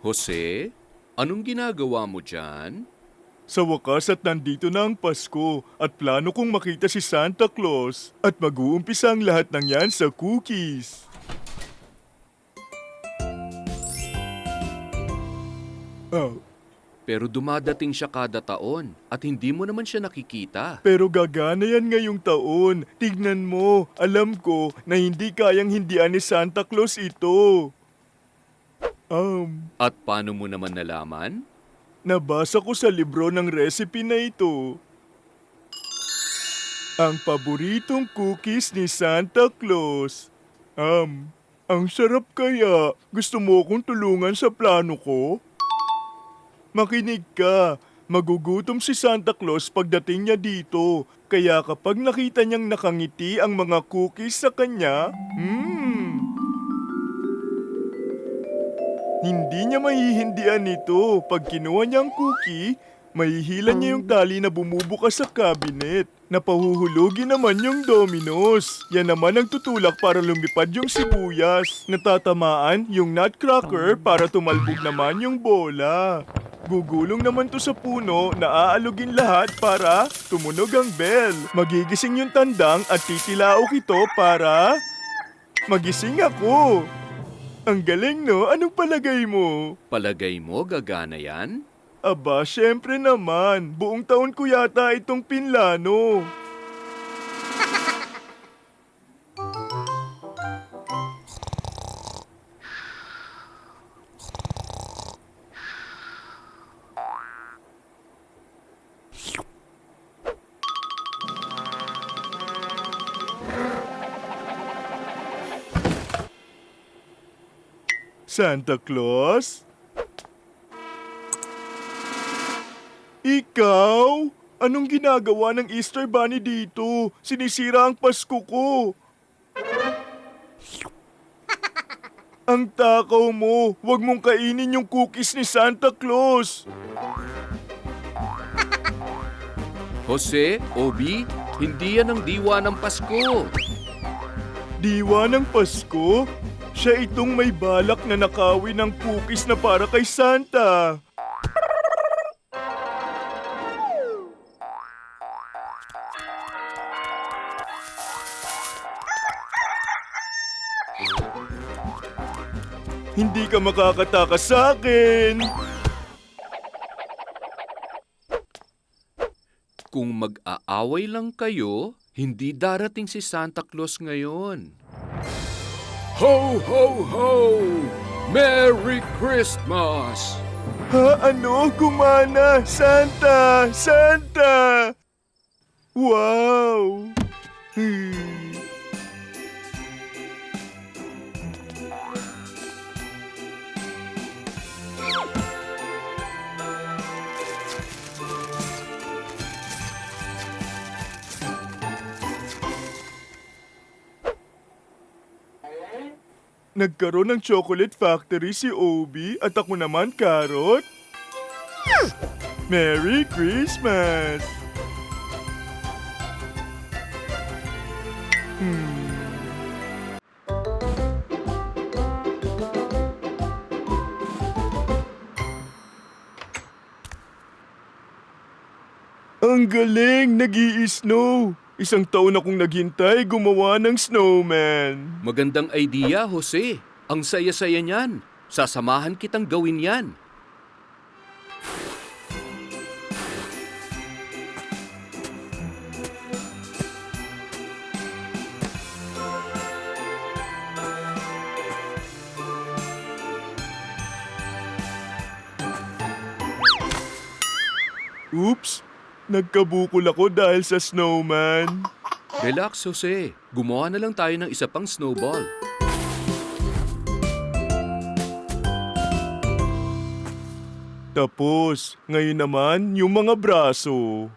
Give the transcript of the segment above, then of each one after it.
Jose, anong ginagawa mo dyan? Sa wakas at nandito na ang Pasko at plano kong makita si Santa Claus at mag-uumpisa ang lahat ng yan sa cookies. Oh, Pero dumadating siya kada taon at hindi mo naman siya nakikita. pero gagana yan ngayong taon. Tignan mo, alam ko na hindi kayang hindian ni Santa Claus ito. At paano mo naman nalaman? Nabasa ko sa libro ng recipe na ito. Ang paboritong cookies ni Santa Claus. Ang sarap kaya. Gusto mo akong tulungan sa plano ko? Makinig ka. Magugutom si Santa Claus pagdating niya dito. Kaya kapag nakita niyang nakangiti ang mga cookies sa kanya, hindi niya mahihindian ito. Pag kinuha niya ang cookie, mahihilan niya yung tali na bumubukas sa cabinet. Napahuhulugin naman yung dominoes. Yan naman ang tutulak para lumipad yung sibuyas. Natatamaan yung nutcracker para tumalbog naman yung bola. Gugulong naman to sa puno na aalugin lahat para tumunog ang bell. Magigising yung tandang at titilaok ito para magising ako. Ang galing, no? Anong palagay mo? Palagay mo gagana yan? Aba, syempre naman. Buong taon ko yata itong pinlano. Santa Claus? Ikaw? Anong ginagawa ng Easter Bunny dito? Sinisira ang Pasko ko. Ang takaw mo. Huwag mong kainin yung cookies ni Santa Claus. Jose, Obi, hindi yan ang diwa ng Pasko. Diwa ng Pasko? Siya itong may balak na nakawin ng cookies na para kay Santa. Hindi ka makakatakas sa akin. Kung mag-aaway lang kayo, hindi darating si Santa Claus ngayon. Ho, ho, ho! Merry Christmas! Ha? Ano? Gumana? Santa! Santa! Wow! Nagkaroon ng chocolate factory si Obi at ako naman, Carrot. Merry Christmas! Ang galing! Nag-i-snow! Isang taon akong naghintay gumawa ng snowman. Magandang idea, Jose. Ang saya-saya niyan. Sasamahan kitang gawin yan. Oops! Nagkabukol ako dahil sa snowman. Relax, Jose. Gumawa na lang tayo ng isa pang snowball. Tapos, ngayon naman, yung mga braso.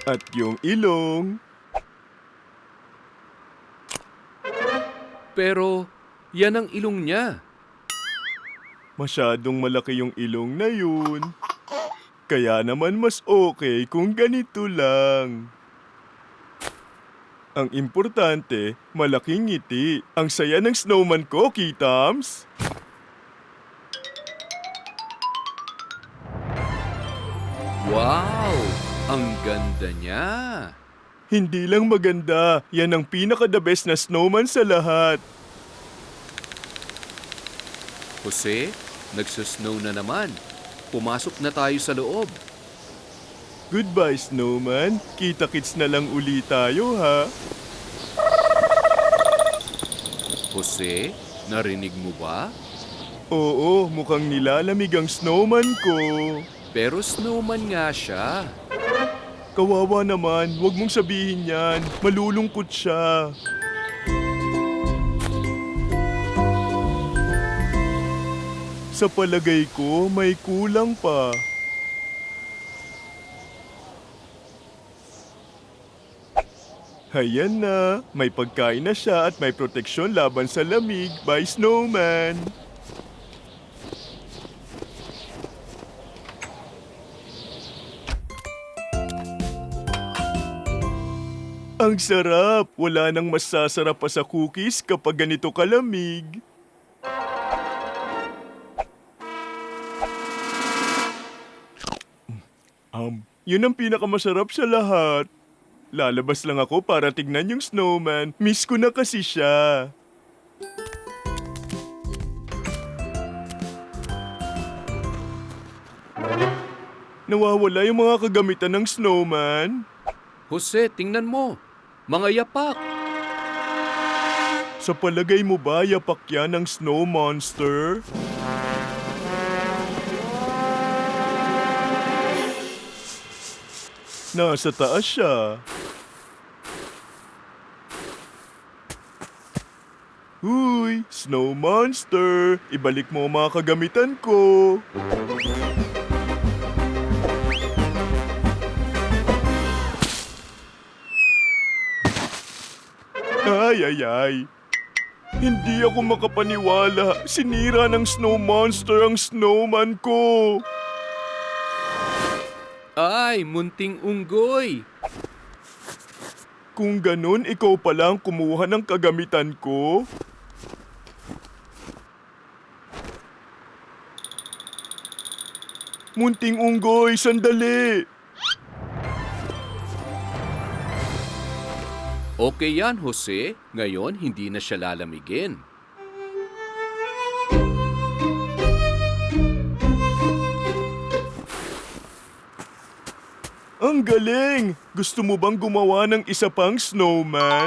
At yung ilong. Pero, yan ang ilong niya. Masyadong malaki yung ilong na yun. Kaya naman mas okay kung ganito lang. Ang importante, malaking ngiti. Ang saya ng snowman ko, Kitams. Wow! Ang ganda niya! Hindi lang maganda, yan ang pinaka-the best na snowman sa lahat. Jose, nagsusnow na naman. Pumasok na tayo sa loob. Goodbye, snowman. Kita-kits na lang uli tayo, ha? Jose, narinig mo ba? Oo, mukhang nilalamig ang snowman ko. Pero snowman nga siya. Kawawa naman, wag mong sabihin yan. Malulungkot siya. Sa palagay ko, may kulang pa. Hayan na, may pagkain na siya at may proteksyon laban sa lamig by snowman. Ang sarap! Wala nang masasarap pa sa cookies kapag ganito kalamig. Yun ang pinakamasarap sa lahat. Lalabas lang ako para tignan yung snowman. Miss ko na kasi siya. Nawawala yung mga kagamitan ng snowman. Jose, tingnan mo. Mga yapak. Sa palagay mo ba yapak yan ng snow monster? Nasa taas siya. Huy, snow monster! Ibalik mo ang mga kagamitan ko. Ay. Hindi ako makapaniwala. Sinira ng snow monster ang snowman ko. Ay, munting unggoy. Kung ganun, ikaw pala ang kumuha ng kagamitan ko? Munting unggoy, sandali! Okay yan, Jose. Ngayon, hindi na siya lalamigin. Ang galing! Gusto mo bang gumawa ng isa pang snowman?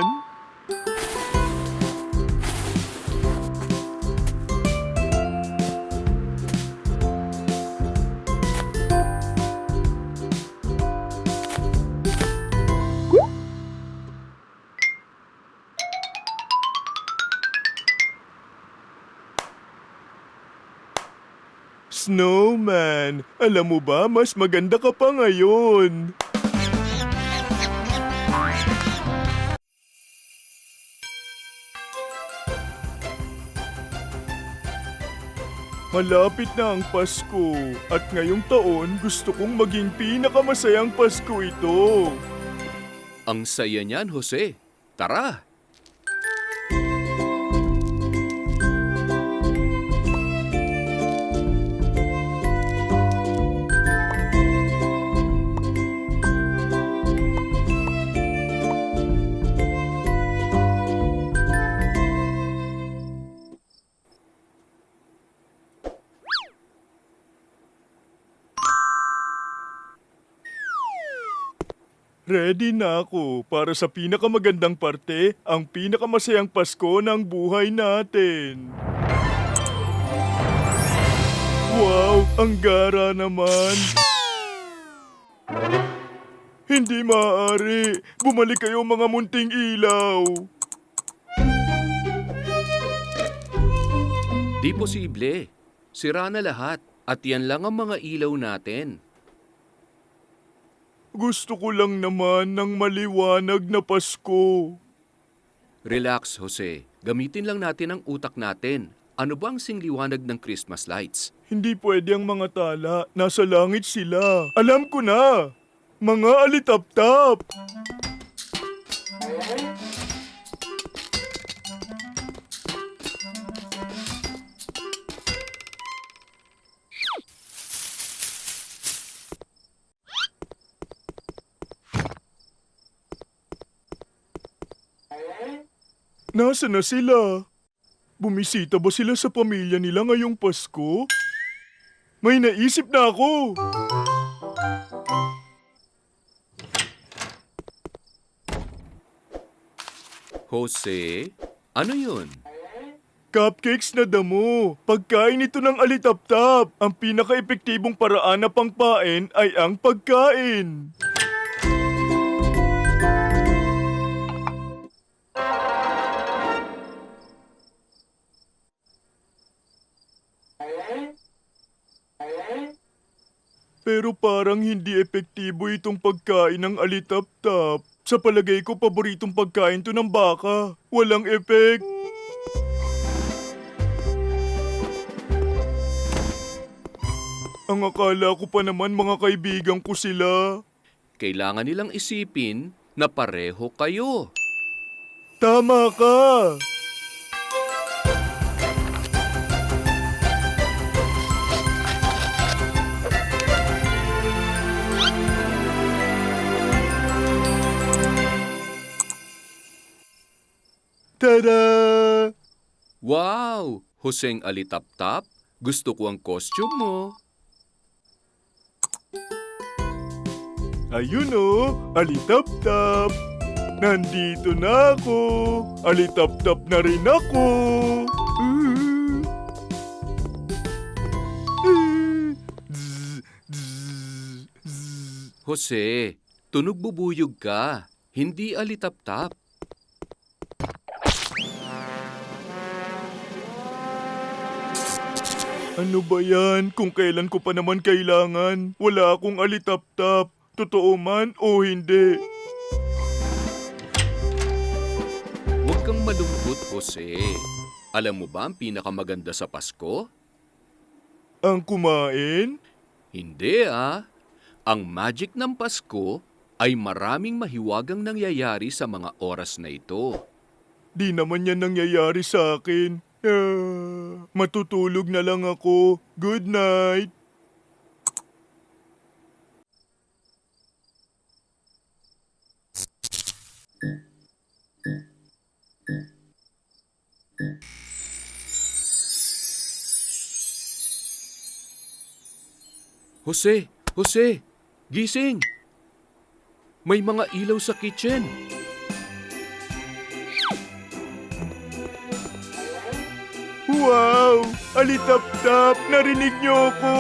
Snowman, alam mo ba, mas maganda ka pa ngayon. Malapit na ang Pasko at ngayong taon gusto kong maging pinakamasayang Pasko ito. Ang saya niyan, Jose. Tara! Ready na ako para sa pinakamagandang parte, ang pinakamasayang Pasko ng buhay natin. Wow, ang gara naman. Hindi maaari. Bumalik kayo mga munting ilaw. Di posible. Sira na lahat. At yan lang ang mga ilaw natin. Gusto ko lang naman ng maliwanag na Pasko. Relax, Jose. Gamitin lang natin ang utak natin. Ano ba ang singliwanag ng Christmas lights? Hindi pwede ang mga tala. Nasa langit sila. Alam ko na! Mga alitap-tap! Nasa na sila? Bumisita ba sila sa pamilya nila ngayong Pasko? May naisip na ako! Jose, ano yun? Cupcakes na damo. Pagkain ito ng alitap-tap. Ang pinaka-epektibong paraan na pangpain ay ang pagkain. Pero parang hindi epektibo itong pagkain ng alitap-tap. Sa palagay ko, paboritong pagkain to ng baka. Walang epek. Ang akala ko pa naman mga kaibigan ko sila. Kailangan nilang isipin na pareho kayo. Tama ka! Tada! Wow! Hoseng alitap-tap, gusto ko ang costume mo. Ayun o, alitap-tap. Nandito na ako. Alitap-tap na rin ako. Jose, tunog bubuyog ka, hindi alitap-tap. Ano ba yan? Kung kailan ko pa naman kailangan. Wala akong alitap-tap. Totoo man o hindi. Huwag kang malungkot, Jose. Alam mo ba ang pinakamaganda sa Pasko? Ang kumain? Hindi ah. Ang magic ng Pasko ay maraming mahiwagang nangyayari sa mga oras na ito. Di naman yan nangyayari sa akin. Matutulog na lang ako. Good night. Jose! Jose! Gising! May mga ilaw sa kitchen. Wow! Alitap-tap! Narinig niyo ako!